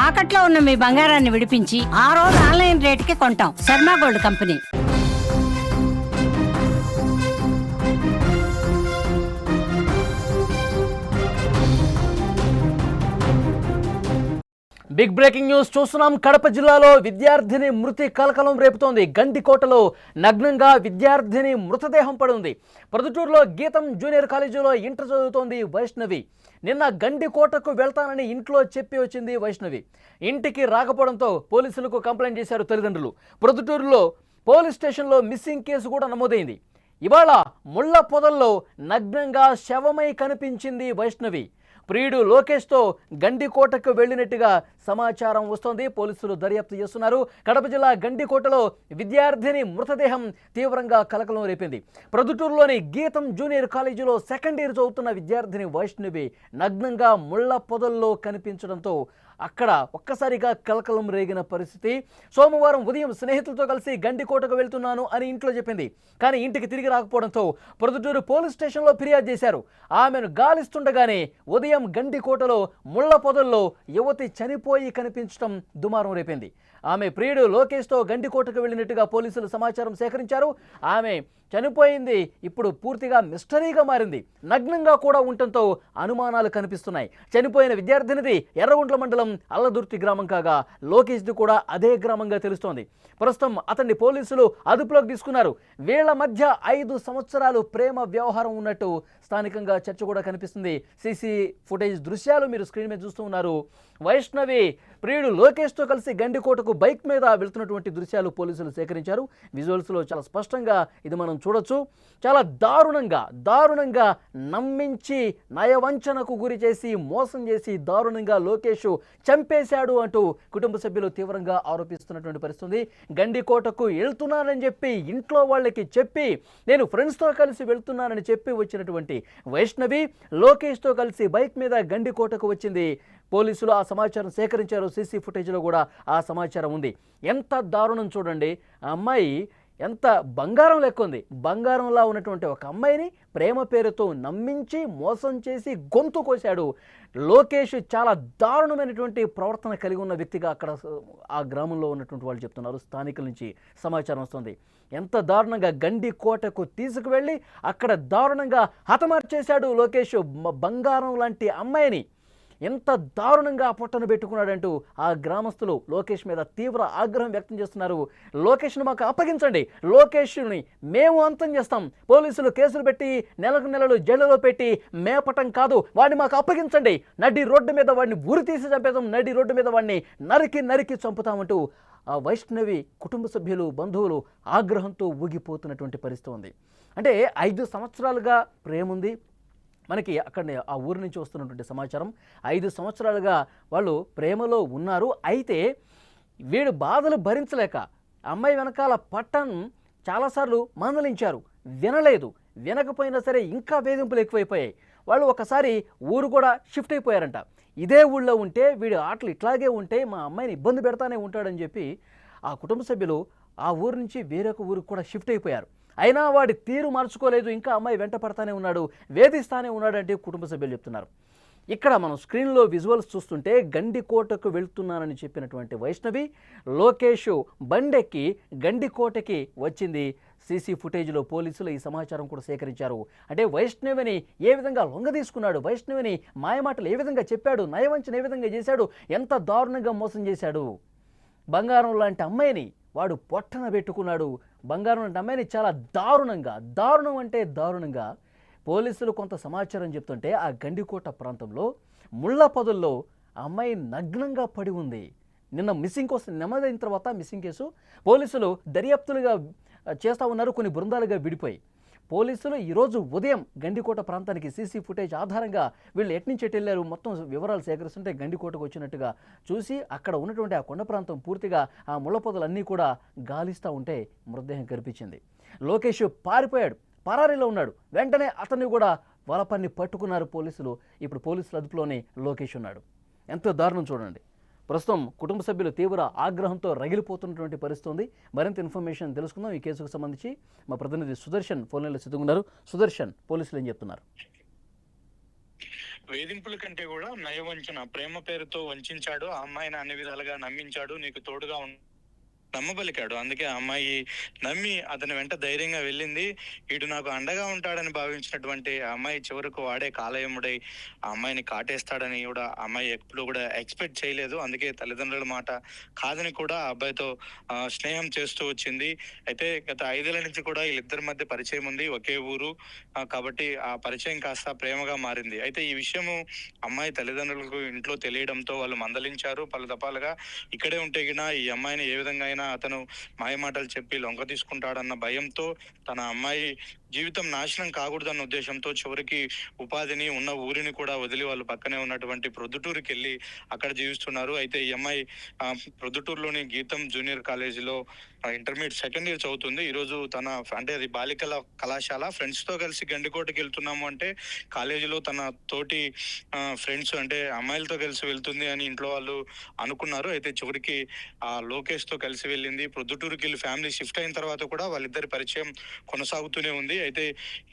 తాకట్లో ఉన్న మీ బంగారాన్ని విడిపించి ఆ రోజు ఆన్లైన్ రేటుకి కొంటాం. Sharma gold company. Big breaking news చూస్తున్నాం. కడప జిల్లాలో విద్యార్థిని మృతి కలకలం రేపుతోంది. గండికోటలో నగ్నంగా విద్యార్థిని మృతదేహం పడింది. ప్రొద్దుటూరులో గీతం జూనియర్ కాలేజీలో ఇంటర్ చదువుతోంది వైష్ణవి. నిన్న గండికోటకు వెళ్తానని ఇంట్లో చెప్పి వచ్చింది వైష్ణవి. ఇంటికి రాకపోవడంతో పోలీసులకు కంప్లైంట్ చేశారు తల్లిదండ్రులు. ప్రొద్దుటూరులో పోలీస్ స్టేషన్లో మిస్సింగ్ కేసు కూడా నమోదైంది. ఇవాళ ముళ్ల పొదల్లో నగ్నంగా శవమై కనిపించింది వైష్ణవి. ప్రియుడు లోకేష్తో గండికోటకు వెళ్లినట్టుగా సమాచారం వస్తోంది. పోలీసులు దర్యాప్తు చేస్తున్నారు. కడప జిల్లా గండికోటలో విద్యార్థిని మృతదేహం తీవ్రంగా కలకలం రేపింది. ప్రొద్దుటూరులోని గీతం జూనియర్ కాలేజీలో సెకండ్ ఇయర్ చదువుతున్న విద్యార్థిని వైష్ణవి నగ్నంగా ముళ్ల పొదల్లో కనిపించడంతో అక్కడ ఒక్కసారిగా కలకలం రేగిన పరిస్థితి. సోమవారం ఉదయం స్నేహితులతో కలిసి గండికోటకు వెళ్తున్నాను అని ఇంట్లో చెప్పింది. కానీ ఇంటికి తిరిగి రాకపోవడంతో ప్రొద్దుటూరు పోలీస్ స్టేషన్లో ఫిర్యాదు చేశారు. ఆమెను గాలిస్తుండగానే ఉదయం గండికోటలో ముళ్ల పొదల్లో యువతి చనిపోయి కనిపించడం దుమారం రేపింది. ఆమె ప్రియుడు లోకేష్తో గండికోటకు వెళ్ళినట్టుగా పోలీసులు సమాచారం సేకరించారు. ఆమె చనిపోయింది ఇప్పుడు పూర్తిగా మిస్టరీగా మారింది. నగ్నంగా కూడా ఉండటంతో అనుమానాలు కనిపిస్తున్నాయి. చనిపోయిన విద్యార్థినిది ఎర్రగుంట్ల మండలం అల్లదుర్తి గ్రామం కాగా లోకేష్ది కూడా అదే గ్రామంగా తెలుస్తోంది. ప్రస్తుతం అతన్ని పోలీసులు అదుపులోకి తీసుకున్నారు. వీళ్ల మధ్య 5 సంవత్సరాలు ప్రేమ వ్యవహారం ఉన్నట్టు స్థానికంగా చర్చ కూడా కనిపిస్తుంది. సీసీ ఫుటేజ్ దృశ్యాలు మీరు స్క్రీన్ మీద చూస్తూ ఉన్నారు. వైష్ణవి ప్రియుడు లోకేష్తో కలిసి గండికోటకు బైక్ మీద వెళ్తున్నటువంటి దృశ్యాలు పోలీసులు సేకరించారు. విజువల్స్లో చాలా స్పష్టంగా ఇది మనం చూడొచ్చు. చాలా దారుణంగా నమ్మించి నయవంచనకు గురి చేసి మోసం చేసి దారుణంగా లోకేష్ చంపేశాడు అంటూ కుటుంబ సభ్యులు తీవ్రంగా ఆరోపిస్తున్నటువంటి పరిస్థితి. గండికోటకు వెళ్తున్నానని చెప్పి ఇంట్లో వాళ్ళకి చెప్పి నేను ఫ్రెండ్స్తో కలిసి వెళ్తున్నానని చెప్పి వచ్చినటువంటి వైష్ణవి లోకేష్తో కలిసి బైక్ మీద గండికోటకు వచ్చింది. పోలీసులు ఆ సమాచారం సేకరించారు. సీసీ ఫుటేజ్లో కూడా ఆ సమాచారం ఉంది. ఎంత దారుణం చూడండి. ఆ అమ్మాయి ఎంత బంగారం లెక్క ఉంది. బంగారంలా ఉన్నటువంటి ఒక అమ్మాయిని ప్రేమ పేరుతో నమ్మించి మోసం చేసి గొంతు కోశాడు లోకేష్. చాలా దారుణమైనటువంటి ప్రవర్తన కలిగి ఉన్న వ్యక్తిగా అక్కడ ఆ గ్రామంలో ఉన్నటువంటి వాళ్ళు చెప్తున్నారు. స్థానికుల నుంచి సమాచారం వస్తుంది. ఎంత దారుణంగా గండికోటకు తీసుకువెళ్ళి అక్కడ దారుణంగా హతమార్చేశాడు లోకేష్. బంగారం లాంటి అమ్మాయిని ఎంత దారుణంగా పొట్టను పెట్టుకున్నాడంటూ ఆ గ్రామస్తులు లోకేష్ మీద తీవ్ర ఆగ్రహం వ్యక్తం చేస్తున్నారు. లోకేష్ను మాకు అప్పగించండి, లోకేష్ని మేము అంతం చేస్తాం, పోలీసులు కేసులు పెట్టి నెలలు జైలులో పెట్టి మేపటం కాదు, వాడిని మాకు అప్పగించండి, నడి రోడ్డు మీద వాడిని ఉరి తీసి చంపేద్దాం, నడి రోడ్డు మీద వాడిని నరికి చంపుతామంటూ ఆ వైష్ణవి కుటుంబ సభ్యులు బంధువులు ఆగ్రహంతో ఊగిపోతున్నటువంటి పరిస్థితి ఉంది. అంటే 5 సంవత్సరాలుగా ప్రేముంది మనకి. అక్కడ ఆ ఊరి నుంచి వస్తున్నటువంటి సమాచారం 5 సంవత్సరాలుగా వాళ్ళు ప్రేమలో ఉన్నారు. అయితే వీడు బాధలు భరించలేక అమ్మాయి వెనకాల పట్టం చాలాసార్లు మందలించారు, వినలేదు. వినకపోయినా సరే ఇంకా వేధింపులు ఎక్కువైపోయాయి. వాళ్ళు ఒకసారి ఊరు కూడా షిఫ్ట్ అయిపోయారంట. ఇదే ఊళ్ళో ఉంటే వీడి ఆటలు ఇట్లాగే ఉంటే మా అమ్మాయిని ఇబ్బంది పెడతానే ఉంటాడని చెప్పి ఆ కుటుంబ సభ్యులు ఆ ఊరు నుంచి వేరొక ఊరికి కూడా షిఫ్ట్ అయిపోయారు. అయినా వాడి తీరు మార్చుకోలేదు, ఇంకా అమ్మాయి వెంట పడతానే ఉన్నాడు, వేధిస్తానే ఉన్నాడంటే కుటుంబ సభ్యులు చెప్తున్నారు. ఇక్కడ మనం స్క్రీన్లో విజువల్స్ చూస్తుంటే గండికోటకు వెళ్తున్నానని చెప్పినటువంటి వైష్ణవి లోకేష్ బండెక్కి గండికోటకి వచ్చింది. సీసీ ఫుటేజ్లో పోలీసులు ఈ సమాచారం కూడా సేకరించారు. అంటే వైష్ణవిని ఏ విధంగా లొంగ తీసుకున్నాడు, వైష్ణవిని మాయమాటలు ఏ విధంగా చెప్పాడు, నయవంచన ఏ విధంగా చేశాడు, ఎంత దారుణంగా మోసం చేశాడు. బంగారం లాంటి అమ్మాయిని వాడు పొట్టన పెట్టుకున్నాడు. బంగారం లాంటి అమ్మాయిని చాలా దారుణం అంటే దారుణంగా పోలీసులు కొంత సమాచారం చెప్తుంటే ఆ గండికోట ప్రాంతంలో ముళ్ళ పొదల్లో ఆ అమ్మాయి నగ్నంగా పడి ఉంది. నిన్న మిస్సింగ్ కోసం నెమ్మదైన తర్వాత మిస్సింగ్ కేసు పోలీసులు దర్యాప్తులుగా చేస్తూ ఉన్నారు, కొన్ని బృందాలుగా విడిపోయి. పోలీసులు ఈరోజు ఉదయం గండికోట ప్రాంతానికి సీసీ ఫుటేజ్ ఆధారంగా వీళ్ళు ఎట్నుంచి ఎటు వెళ్ళారు మొత్తం వివరాలు సేకరిస్తుంటే గండికోటకు వచ్చినట్టుగా చూసి అక్కడ ఉన్నటువంటి ఆ కొండ ప్రాంతం పూర్తిగా ఆ ముళ్ళ పొదలన్నీ కూడా గాలిస్తూ ఉంటే మృతదేహం కనిపించింది. లోకేష్ పారిపోయాడు, పరారీలో ఉన్నాడు. వెంటనే అతన్ని కూడా వలపన్ని పట్టుకున్నారు పోలీసులు. ఇప్పుడు పోలీసుల అదుపులోనే లోకేష్ ఉన్నాడు. ఎంతో దారుణం చూడండి. ప్రస్తుతం కుటుంబ సభ్యులు తీవ్ర ఆగ్రహంతో రగిలిపోతున్నటువంటి పరిస్థితి ఉంది. మరింత ఇన్ఫర్మేషన్ తెలుసుకుందాం. ఈ కేసుకు సంబంధించి మా ప్రతినిధి సుదర్శన్ ఫోన్ లైన్లో సిద్ధంగా ఉన్నారు. సుదర్శన్, పోలీసులు ఏం చెప్తున్నారు? వేధింపుల కంటే కూడా నయవంచన, ప్రేమ పేరుతో వంచాడు. ఆ అమ్మాయిని అన్ని విధాలుగా నమ్మించాడు. నీకు తోడుగా నమ్మబలికాడు. అందుకే ఆ అమ్మాయి నమ్మి అతని వెంట ధైర్యంగా వెళ్ళింది. వీడు నాకు అండగా ఉంటాడని భావించినటువంటి ఆ అమ్మాయి చివరకు వాడే కాలయముడై ఆ అమ్మాయిని కాటేస్తాడని కూడా ఆ అమ్మాయి ఎప్పుడు కూడా ఎక్స్పెక్ట్ చేయలేదు. అందుకే తల్లిదండ్రుల మాట కాదని కూడా ఆ అబ్బాయితో స్నేహం చేస్తూ వచ్చింది. అయితే గత 5 ఏళ్ల నుంచి కూడా వీళ్ళిద్దరి మధ్య పరిచయం ఉంది, ఒకే ఊరు. కాబట్టి ఆ పరిచయం కాస్త ప్రేమగా మారింది. అయితే ఈ విషయము అమ్మాయి తల్లిదండ్రులకు ఇంట్లో తెలియడంతో వాళ్ళు మందలించారు పలు దఫాలుగా. ఇక్కడే ఉంటే గిన ఈ అమ్మాయిని ఏ విధంగా అయినా అతను మాయమాటలు చెప్పి లొంగ తీసుకుంటాడన్న భయంతో, తన అమ్మాయి జీవితం నాశనం కాకూడదన్న ఉద్దేశంతో చివరికి ఉపాధిని, ఉన్న ఊరిని కూడా వదిలి వాళ్ళు పక్కనే ఉన్నటువంటి ప్రొద్దుటూరుకి వెళ్ళి అక్కడ జీవిస్తున్నారు. అయితే ఈ అమ్మాయి ప్రొద్దుటూరులోని గీతం జూనియర్ కాలేజీలో ఇంటర్మీడియట్ సెకండ్ ఇయర్ చదువుతుంది. ఈరోజు తన అంటే అది బాలికల కళాశాల, ఫ్రెండ్స్ తో కలిసి గండికోటకి వెళ్తున్నాము అంటే కాలేజీలో తన తోటి ఫ్రెండ్స్ అంటే అమ్మాయిలతో కలిసి వెళ్తుంది అని ఇంట్లో వాళ్ళు అనుకున్నారు. అయితే చివరికి ఆ లోకేష్ తో కలిసి వెళ్ళింది. ప్రొద్దుటూరుకి వెళ్ళి ఫ్యామిలీ షిఫ్ట్ అయిన తర్వాత కూడా వాళ్ళిద్దరి పరిచయం కొనసాగుతూనే ఉంది. అయితే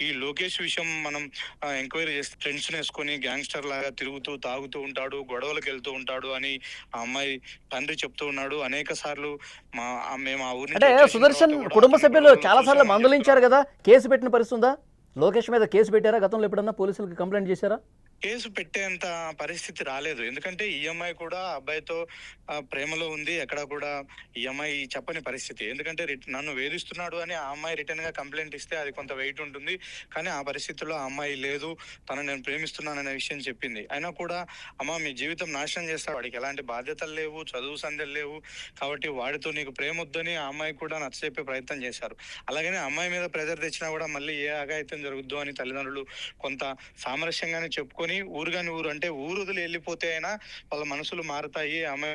ఈ లోకేష్ విషయం మనం ఎంక్వైరీ చేస్తే ఫ్రెండ్స్ వేసుకొని గ్యాంగ్స్టర్ లాగా తిరుగుతూ తాగుతూ ఉంటాడు, గొడవలకు వెళ్తూ ఉంటాడు అని ఆ అమ్మాయి తండ్రి చెప్తూ ఉన్నాడు. అనేక సార్లు మేము ఆ ఊరి అంటే సుదర్శన్ కుటుంబ సభ్యులు చాలా సార్లు మందలించారు కదా, కేసు పెట్టిన పరిస్థితి ఉందా? లోకేష్ మీద కేసు పెట్టారా? గతంలో ఎప్పుడన్నా పోలీసులకు కంప్లైంట్ చేశారా? కేసు పెట్టేంత పరిస్థితి రాలేదు. ఎందుకంటే ఈఎంఐ కూడా అబ్బాయితో ప్రేమలో ఉంది. ఎక్కడ కూడా ఈఎంఐ చెప్పని పరిస్థితి. ఎందుకంటే నన్ను వేధిస్తున్నాడు అని ఆ అమ్మాయి రిటర్న్ గా కంప్లైంట్ ఇస్తే అది కొంత వెయిట్ ఉంటుంది. కానీ ఆ పరిస్థితుల్లో ఆ అమ్మాయి లేదు, తను నేను ప్రేమిస్తున్నాననే విషయం చెప్పింది. అయినా కూడా అమ్మ మీ జీవితం నాశనం చేస్తాడు, వాడికి ఎలాంటి బాధ్యతలు లేవు, చదువు సంధ్యలు లేవు, కాబట్టి వాడితో నీకు ప్రేమ వద్దని ఆ అమ్మాయి కూడా నచ్చజెప్పే ప్రయత్నం చేశారు. అలాగనే అమ్మాయి మీద ప్రెజర్ తెచ్చినా కూడా మళ్ళీ ఏ అఘాయిత్యం జరుగుద్దు అని తల్లిదండ్రులు కొంత సామరస్యంగానే చెప్పుకొని ఊరుగాని ఊరు అంటే ఊరు వదిలి వెళ్ళిపోతే అయినా వాళ్ళ మనసులు మారుతాయి, ఆమె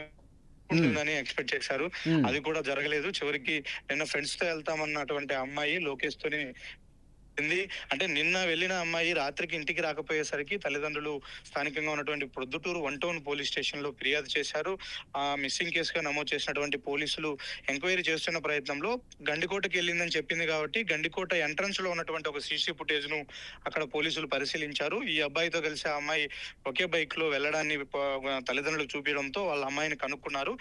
ఉంటుందని ఎక్స్పెక్ట్ చేశారు. అది కూడా జరగలేదు. చివరికి నిన్న ఫ్రెండ్స్ తో వెళ్తామన్నటువంటి అమ్మాయి లోకేష్ తోని అంటే నిన్న వెళ్ళిన అమ్మాయి రాత్రికి ఇంటికి రాకపోయేసరికి తల్లిదండ్రులు స్థానికంగా ఉన్నటువంటి ప్రొద్దుటూరు 1 టౌన్ పోలీస్ స్టేషన్ లో ఫిర్యాదు చేశారు. ఆ మిస్సింగ్ కేసుగా నమోదు చేసినటువంటి పోలీసులు ఎంక్వైరీ చేస్తున్న ప్రయత్నంలో గండికోటకి వెళ్ళిందని చెప్పింది కాబట్టి గండికోట ఎంట్రన్స్ లో ఉన్నటువంటి ఒక సీసీ ఫుటేజ్ ను అక్కడ పోలీసులు పరిశీలించారు. ఈ అబ్బాయితో కలిసి ఆ అమ్మాయి ఒకే బైక్ లో వెళ్ళడాన్ని తల్లిదండ్రులకు చూపించడంతో వాళ్ళ అమ్మాయిని కనుక్కున్నారు.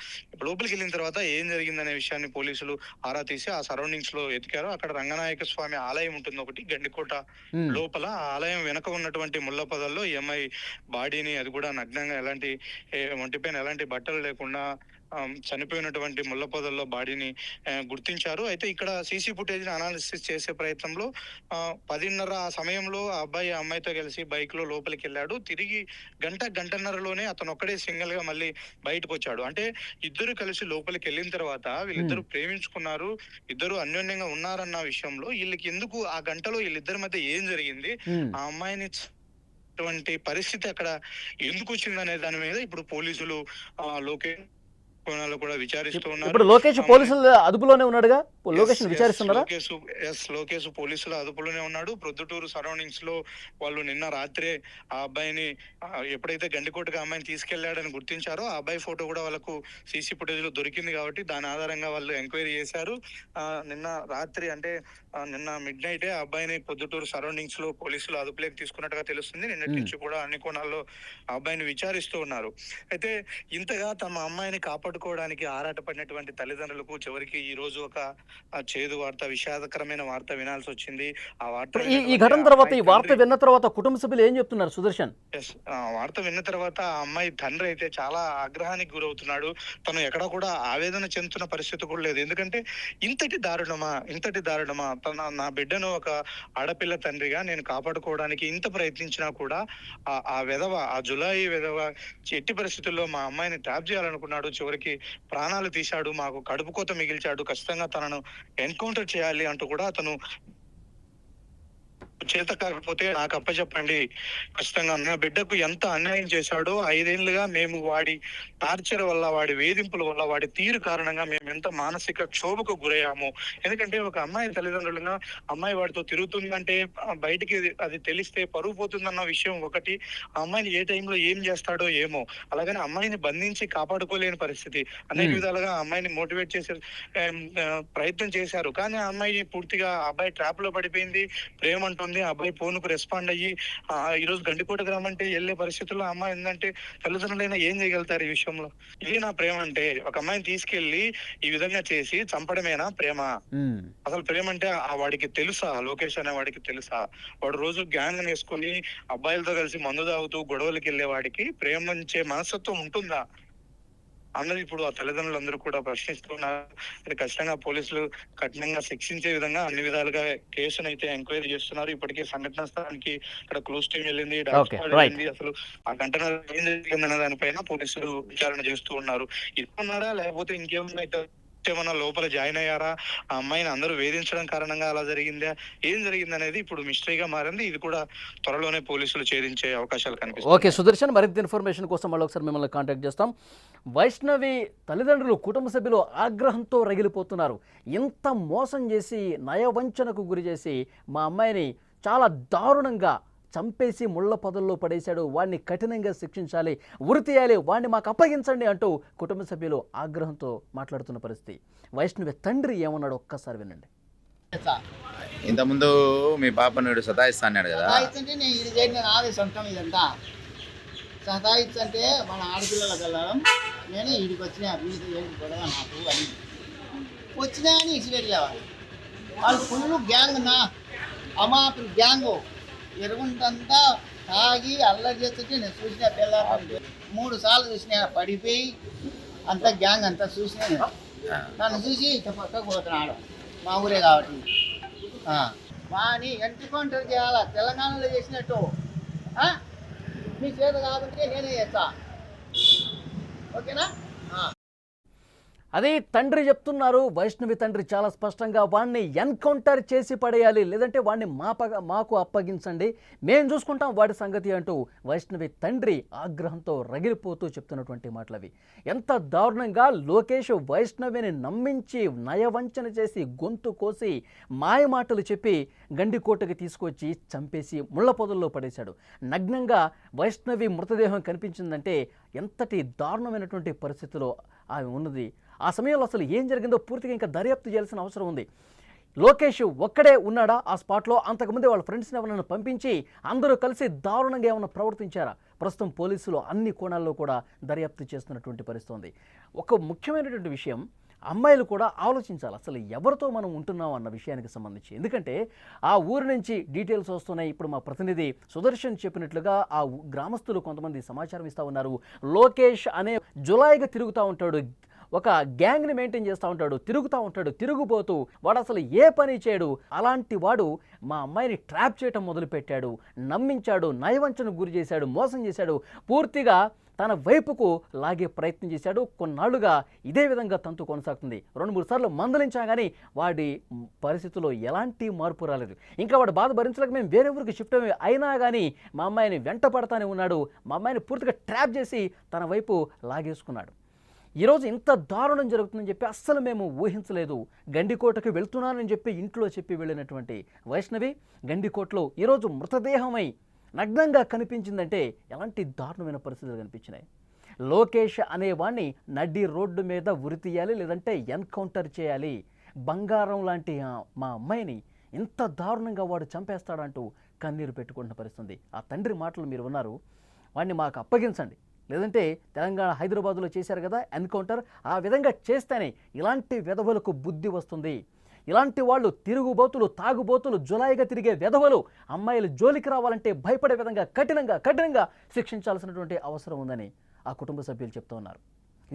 లోపలికి వెళ్ళిన తర్వాత ఏం జరిగిందనే విషయాన్ని పోలీసులు ఆరా తీసి ఆ సరౌండింగ్స్ లో ఎతికారు. అక్కడ రంగనాయక స్వామి ఆలయం ఉంటుంది ఒకటి గండికోట లోపల. ఆ ఆలయం వెనక ఉన్నటువంటి ముళ్ళ పొదల్లో ఈ అమ్మాయి బాడీని, అది కూడా నగ్నంగా, ఎలాంటి ఒంటిపైన ఎలాంటి బట్టలు లేకుండా చనిపోయినటువంటి ముళ్ళ పొదల్లో బాడీని గుర్తించారు. అయితే ఇక్కడ సీసీ ఫుటేజ్ అనాలిసిస్ చేసే ప్రయత్నంలో 10:30 ఆ సమయంలో ఆ అబ్బాయి ఆ అమ్మాయితో కలిసి బైక్ లో లోపలికి వెళ్ళాడు. తిరిగి గంటన్నరలోనే అతను ఒక్కడే సింగిల్ గా మళ్ళీ బయటకు వచ్చాడు. అంటే ఇద్దరు కలిసి లోపలికి వెళ్ళిన తర్వాత వీళ్ళిద్దరు ప్రేమించుకున్నారు, ఇద్దరు అన్యోన్యంగా ఉన్నారన్న విషయంలో వీళ్ళకి ఎందుకు ఆ గంటలో వీళ్ళిద్దరి మధ్య ఏం జరిగింది, ఆ అమ్మాయిని పరిస్థితి అక్కడ ఎందుకు వచ్చిందనే దాని మీద ఇప్పుడు పోలీసులు లోకేష్ కూడా విచారిస్తూ ఉన్నారు. ఇప్పుడు లోకేష్ పోలీసుల అదుపులోనే ఉన్నాడుగా, లోకేష్ విచారిస్తున్నారా? లోకేష్ పోలీసుల అదుపులోనే ఉన్నాడు. ప్రొద్దుటూరు సరౌండింగ్స్ లో వాళ్ళు నిన్న రాత్రే ఆ అబ్బాయిని ఎప్పుడైతే గండికోటగా అమ్మాయిని తీసుకెళ్లాడని గుర్తించారో ఆ అబ్బాయి ఫోటో కూడా వాళ్ళకు సీసీ ఫుటేజ్ లో దొరికింది కాబట్టి దాని ఆధారంగా వాళ్ళు ఎంక్వైరీ చేశారు. నిన్న రాత్రి అంటే నిన్న మిడ్ నైటే ఆ అబ్బాయిని ప్రొద్దుటూరు సరౌండింగ్స్ లో పోలీసులు అదుపులోకి తీసుకున్నట్టుగా తెలుస్తుంది. నిన్నటి నుంచి కూడా అన్ని కోణాల్లో ఆ అబ్బాయిని విచారిస్తూ ఉన్నారు. అయితే ఇంతగా తమ అమ్మాయిని కాపాడుకోవడానికి ఆరాటపడినటువంటి తల్లిదండ్రులకు చివరికి ఈ రోజు ఒక చేదు వార్త, విషాదకరమైన వార్త వినాల్సి వచ్చింది. ఆ వార్త ఈ ఘటన తర్వాత, ఈ వార్త విన్న తర్వాత కుటుంబ సభ్యులు ఏం చెప్తున్నారు సుదర్శన్? వార్త విన్న తర్వాత ఆ అమ్మాయి తండ్రి అయితే చాలా ఆగ్రహానికి గురవుతున్నాడు. తను ఎక్కడ కూడా ఆవేదన చెందుతున్న పరిస్థితి కూడా లేదు. ఎందుకంటే ఇంతటి దారుణమా నా బిడ్డను ఒక ఆడపిల్ల తండ్రిగా నేను కాపాడుకోవడానికి ఇంత ప్రయత్నించినా కూడా ఆ విధవ, ఆ జులాయి విధవ ఎట్టి పరిస్థితుల్లో మా అమ్మాయిని ట్రాప్ చేయాలనుకున్నాడు. చివరికి ప్రాణాలు తీశాడు, మాకు కడుపు కోత మిగిల్చాడు, ఖచ్చితంగా తనను ఎన్కౌంటర్ చేయాలి అంటూ కూడా అతను చేత కాకపోతే నాకు అప్పచెప్పండి, ఖచ్చితంగా నా బిడ్డకు ఎంత అన్యాయం చేశాడో 5 ఏళ్లుగా మేము వాడి టార్చర్ వల్ల, వాడి వేధింపుల వల్ల, వాడి తీరు కారణంగా మేము ఎంత మానసిక క్షోభకు గురయ్యాము. ఎందుకంటే ఒక అమ్మాయి తల్లిదండ్రులుగా అమ్మాయి వాడితో తిరుగుతుందంటే బయటికి అది తెలిస్తే పరువు పోతుందన్న విషయం ఒకటి, ఆ అమ్మాయిని ఏ టైంలో ఏం చేస్తాడో ఏమో. అలాగని అమ్మాయిని బంధించి కాపాడుకోలేని పరిస్థితి. అనేక విధాలుగా అమ్మాయిని మోటివేట్ చేసే ప్రయత్నం చేశారు. కానీ ఆ అమ్మాయి పూర్తిగా అబ్బాయి ట్రాప్ లో పడిపోయింది, ప్రేమ అంటుంది, ఉంది. ఆ అబ్బాయి ఫోన్ కు రెస్పాండ్ అయ్యి ఈ రోజు గండికోట గ్రామంటే వెళ్లే పరిస్థితుల్లో అమ్మాయి ఏంటంటే తల్లిదండ్రులైనా ఏం చేయగలుగుతారు ఈ విషయంలో? ఇది నా ప్రేమ అంటే ఒక అమ్మాయిని తీసుకెళ్లి ఈ విధంగా చేసి చంపడమేనా ప్రేమ? అసలు ప్రేమ అంటే వాడికి తెలుసా? లోకేష్ అనే వాడికి తెలుసా? వాడు రోజు గ్యాంగ్ వేసుకొని అబ్బాయిలతో కలిసి మందు తాగుతూ గొడవలకి వెళ్లే వాడికి ప్రేమించే మనస్తత్వం ఉంటుందా అన్నది ఇప్పుడు ఆ తల్లిదండ్రులందరూ కూడా ప్రశ్నిస్తున్నారు. ఇది ఖచ్చితంగా పోలీసులు కఠినంగా శిక్షించే విధంగా అన్ని విధాలుగా కేసును అయితే ఎంక్వైరీ చేస్తున్నారు. ఇప్పటికే సంఘటనా స్థలానికి ఇక్కడ క్లోజ్ టీం వెళ్ళింది, వెళ్ళింది. అసలు ఆ ఘటన ఏం జరిగిందన్న దానిపైన పోలీసులు విచారణ చేస్తూ ఉన్నారు. ఇస్తున్నారా లేకపోతే ఇంకేమన్నా ఏమన్నా లోపల జాయిన్ అయ్యారా, ఆ అమ్మాయిని అందరూ వేధించడం కారణంగా అలా జరిగిందా, ఏం జరిగింది అనేది ఇప్పుడు మిస్టరీగా మారింది. ఇది కూడా త్వరలోనే పోలీసులు ఛేదించే అవకాశాలు కనిపిస్తాయి. ఓకే సుదర్శన్, మరింత ఇన్ఫర్మేషన్ కోసం మళ్ళీ ఒకసారి మిమ్మల్ని కాంటాక్ట్ చేస్తాం. వైష్ణవి తల్లిదండ్రులు కుటుంబ సభ్యులు ఆగ్రహంతో రగిలిపోతున్నారు. ఇంత మోసం చేసి నయవంచనకు గురి చేసి మా అమ్మాయిని చాలా దారుణంగా చంపేసి ముళ్ళ పొదల్లో పడేశాడు, వాడిని కఠినంగా శిక్షించాలి, ఉరి తీయాలి, వాడిని మాకు అప్పగించండి అంటూ కుటుంబ సభ్యులు ఆగ్రహంతో మాట్లాడుతున్న పరిస్థితి. వైష్ణవి తండ్రి ఏమన్నాడు ఒక్కసారి వినండి. ఇంతకుముందు మీ పాప నేడు సతాయిస్తా అన్నాడు కదా, సతాయిస్తుంటే నేను ఇది చేయడం నాది సొంతం. ఇదంతా సతాయిస్తుంటే మన ఆడపిల్లలకు వెళ్ళడం నేను వీడికి వచ్చిన వీడికి ఏంటి గొడవ నాకు అని వచ్చినా అని ఇచ్చిపెట్టేవాళ్ళు. వాళ్ళు ఫుల్ గ్యాంగ్ నా అమాపులు గ్యాంగు ఎరుగుంటంతా తాగి అల్లరి చేస్తుంటే నేను చూసిన పిల్లలు 3 సార్లు చూసిన పడిపోయి అంతా గ్యాంగ్ అంతా చూసిన నన్ను చూసి ఇట్లా పక్కకు పోతున్నాడు. మా ఊరే కాబట్టి వాని ఎంటుకౌంటర్ చేయాలా తెలంగాణలో చేసినట్టు. మీ చేత కాబట్టి నేనే చేస్తా, ఓకేనా? అదే తండ్రి చెప్తున్నారు. వైష్ణవి తండ్రి చాలా స్పష్టంగా వాడిని ఎన్కౌంటర్ చేసి పడేయాలి, లేదంటే వాడిని మాకు అప్పగించండి, మేము చూసుకుంటాం వాడి సంగతి అంటూ వైష్ణవి తండ్రి ఆగ్రహంతో రగిలిపోతూ చెప్తున్నటువంటి మాటలవి. ఎంత దారుణంగా లోకేష్ వైష్ణవిని నమ్మించి నయవంచన చేసి గొంతు కోసి మాయమాటలు చెప్పి గండికోటకి తీసుకొచ్చి చంపేసి ముళ్ళ పొదల్లో పడేశాడు. నగ్నంగా వైష్ణవి మృతదేహం కనిపించిందంటే ఎంతటి దారుణమైనటువంటి పరిస్థితిలో ఆమె ఉన్నది. ఆ సమయంలో అసలు ఏం జరిగిందో పూర్తిగా ఇంకా దర్యాప్తు చేయాల్సిన అవసరం ఉంది. లోకేష్ ఒక్కడే ఉన్నాడా ఆ స్పాట్లో? అంతకుముందే వాళ్ళ ఫ్రెండ్స్ని ఎవరైనా పంపించి అందరూ కలిసి దారుణంగా ఏమైనా ప్రవర్తించారా? ప్రస్తుతం పోలీసులు అన్ని కోణాల్లో కూడా దర్యాప్తు చేస్తున్నటువంటి పరిస్థితి ఉంది. ఒక ముఖ్యమైనటువంటి విషయం, అమ్మాయిలు కూడా ఆలోచించాలి అసలు ఎవరితో మనం ఉంటున్నాం అన్న విషయానికి సంబంధించి. ఎందుకంటే ఆ ఊరి నుంచి డీటెయిల్స్ వస్తున్నాయి. ఇప్పుడు మా ప్రతినిధి సుదర్శన్ చెప్పినట్లుగా ఆ గ్రామస్తులు కొంతమంది సమాచారం ఇస్తూ ఉన్నారు. లోకేష్ అనే జులాయిగా తిరుగుతూ ఉంటాడు, ఒక గ్యాంగ్ని మెయింటైన్ చేస్తూ ఉంటాడు, తిరుగుతూ ఉంటాడు, తిరుగుబోతూ వాడు అసలు ఏ పని చేయడు. అలాంటి వాడు మా అమ్మాయిని ట్రాప్ చేయటం మొదలుపెట్టాడు, నమ్మించాడు, నయవంచనకు గురి చేశాడు, మోసం చేశాడు, పూర్తిగా తన వైపుకు లాగే ప్రయత్నం చేశాడు. కొన్నాళ్లుగా ఇదే విధంగా తంతు కొనసాగుతుంది. 2-3 సార్లు మందలించా కానీ వాడి పరిస్థితుల్లో ఎలాంటి మార్పు రాలేదు. ఇంకా వాడు బాధ భరించలేక మేము వేరే ఊరికి షిఫ్ట్ అయినా కానీ మా అమ్మాయిని వెంట పడతానే ఉన్నాడు. మా అమ్మాయిని పూర్తిగా ట్రాప్ చేసి తన వైపు లాగేసుకున్నాడు. ఈరోజు ఇంత దారుణం జరుగుతుందని చెప్పి అస్సలు మేము ఊహించలేదు. గండికోటకి వెళ్తున్నానని చెప్పి ఇంట్లో చెప్పి వెళ్ళినటువంటి వైష్ణవి గండికోటలో ఈరోజు మృతదేహమై నగ్నంగా కనిపించిందంటే ఎలాంటి దారుణమైన పరిస్థితులు కనిపించినాయి. లోకేష్ అనేవాడిని నడి రోడ్డు మీద ఉరి తీయాలి, లేదంటే ఎన్కౌంటర్ చేయాలి. బంగారం లాంటి మా అమ్మాయిని ఇంత దారుణంగా వాడు చంపేస్తాడంటూ కన్నీరు పెట్టుకుంటున్న పరిస్థితుంది. ఆ తండ్రి మాటలు మీరు ఉన్నారు, వాడిని మాకు అప్పగించండి, లేదంటే తెలంగాణ హైదరాబాద్లో చేశారు కదా ఎన్కౌంటర్, ఆ విధంగా చేస్తేనే ఇలాంటి వెధవలకు బుద్ధి వస్తుంది. ఇలాంటి వాళ్ళు తిరుగుబోతులు, తాగుబోతులు, జులాయిగా తిరిగే వెధవలు అమ్మాయిలు జోలికి రావాలంటే భయపడే విధంగా కఠినంగా శిక్షించాల్సినటువంటి అవసరం ఉందని ఆ కుటుంబ సభ్యులు చెప్తూ ఉన్నారు.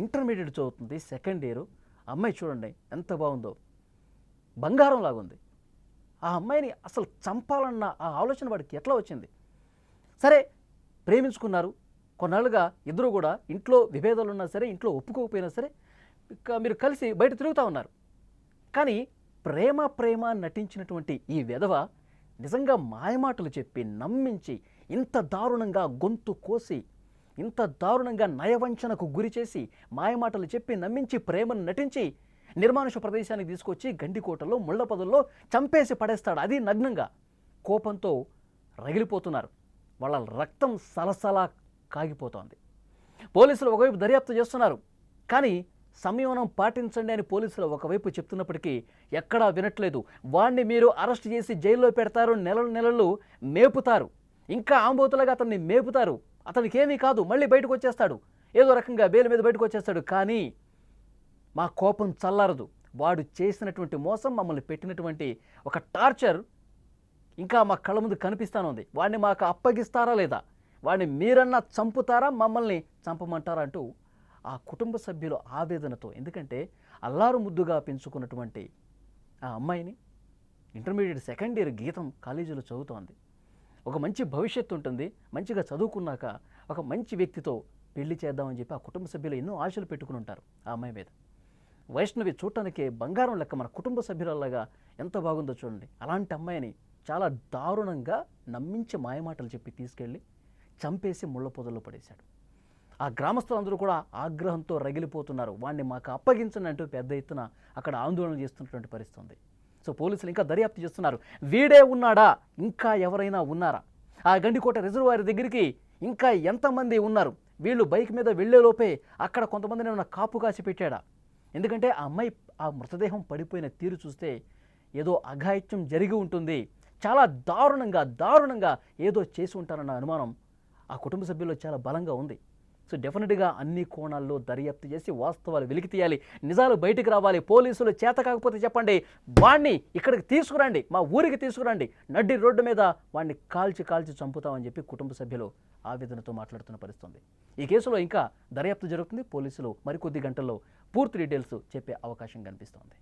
ఇంటర్మీడియట్ చదువుతుంది, 2nd ఇయర్. అమ్మాయి చూడండి ఎంత బాగుందో, బంగారం లాగుంది. ఆ అమ్మాయిని అసలు చంపాలన్న ఆ ఆలోచన వాడికి ఎట్లా వచ్చింది? సరే ప్రేమించుకున్నారు, కొన్నాళ్ళుగా ఇద్దరు కూడా ఇంట్లో విభేదాలు ఉన్నా సరే, ఇంట్లో ఒప్పుకోకపోయినా సరే మీరు కలిసి బయట తిరుగుతూ ఉన్నారు. కానీ ప్రేమ నటించినటువంటి ఈ వెధవ నిజంగా మాయమాటలు చెప్పి నమ్మించి ఇంత దారుణంగా గొంతు కోసి, ఇంత దారుణంగా నయవంచనకు గురి చేసి, మాయమాటలు చెప్పి నమ్మించి ప్రేమను నటించి నిర్మానుష ప్రదేశానికి తీసుకొచ్చి గండికోటలో ముళ్ళ పొదల్లో చంపేసి పడేస్తాడు. అది నగ్నంగా. కోపంతో రగిలిపోతున్నారు. వాళ్ళ రక్తం సలసలా కాగిపోతోంది. పోలీసులు ఒకవైపు దర్యాప్తు చేస్తున్నారు, కానీ సంయమనం పాటించండి అని పోలీసులు ఒకవైపు చెప్తున్నప్పటికీ ఎక్కడా వినట్లేదు. వాణ్ణి మీరు అరెస్ట్ చేసి జైల్లో పెడతారు, నెలలు మేపుతారు, ఇంకా ఆంబోతులుగా అతన్ని మేపుతారు. అతనికి ఏమీ కాదు, మళ్ళీ బయటకు వచ్చేస్తాడు, ఏదో రకంగా బెయిల్ మీద బయటకు వచ్చేస్తాడు. కానీ మా కోపం చల్లారదు. వాడు చేసినటువంటి మోసం, మమ్మల్ని పెట్టినటువంటి ఒక టార్చర్ ఇంకా మా కళ్ళ ముందు కనిపిస్తానుంది. వాడిని మాకు అప్పగిస్తారా లేదా, వాడిని మీరన్నా చంపుతారా, మమ్మల్ని చంపమంటారా అంటూ ఆ కుటుంబ సభ్యులు ఆవేదనతో, ఎందుకంటే అల్లారు ముద్దుగా పెంచుకున్నటువంటి ఆ అమ్మాయిని ఇంటర్మీడియట్ సెకండ్ ఇయర్ గీతం కాలేజీలో చదువుతోంది. ఒక మంచి భవిష్యత్తు ఉంటుంది, మంచిగా చదువుకున్నాక ఒక మంచి వ్యక్తితో పెళ్లి చేద్దామని చెప్పి ఆ కుటుంబ సభ్యులు ఎన్నో ఆశలు పెట్టుకుని ఉంటారు ఆ అమ్మాయి మీద. వైష్ణవి చూడటానికి బంగారం లెక్క, మన కుటుంబ సభ్యులలాగా ఎంత బాగుందో చూడండి. అలాంటి అమ్మాయిని చాలా దారుణంగా నమ్మించి మాయమాటలు చెప్పి తీసుకెళ్ళి చంపేసి ముళ్ళ పొదల్లో పడేశాడు. ఆ గ్రామస్తులందరూ కూడా ఆగ్రహంతో రగిలిపోతున్నారు. వాడిని మాకు అప్పగించండి అంటూ పెద్ద ఎత్తున అక్కడ ఆందోళన చేస్తున్నటువంటి పరిస్థితి ఉంది. సో పోలీసులు ఇంకా దర్యాప్తు చేస్తున్నారు. వీడే ఉన్నాడా, ఇంకా ఎవరైనా ఉన్నారా, ఆ గండికోట రిజర్వాయర్ దగ్గరికి ఇంకా ఎంతమంది ఉన్నారు, వీళ్ళు బైక్ మీద వెళ్లేలోపే అక్కడ కొంతమందిని ఏమైనా కాపు కాసి పెట్టాడా? ఎందుకంటే ఆ అమ్మాయి ఆ మృతదేహం పడిపోయిన తీరు చూస్తే ఏదో అఘాయిత్యం జరిగి ఉంటుంది, చాలా దారుణంగా ఏదో చేసి ఉంటారన్న అనుమానం ఆ కుటుంబ సభ్యుల్లో చాలా బలంగా ఉంది. సో డెఫినెట్గా అన్ని కోణాల్లో దర్యాప్తు చేసి వాస్తవాలు వెలికి తీయాలి, నిజాలు బయటికి రావాలి. పోలీసులు చేత కాకపోతే చెప్పండి, వాణ్ణి ఇక్కడికి తీసుకురండి, మా ఊరికి తీసుకురండి, నడ్డి రోడ్డు మీద వాణ్ణి కాల్చి చంపుతామని చెప్పి కుటుంబ సభ్యులు ఆవేదనతో మాట్లాడుతున్న పరిస్థితుంది. ఈ కేసులో ఇంకా దర్యాప్తు జరుగుతుంది. పోలీసులు మరికొద్ది గంటల్లో పూర్తి డీటెయిల్స్ చెప్పే అవకాశం కనిపిస్తోంది.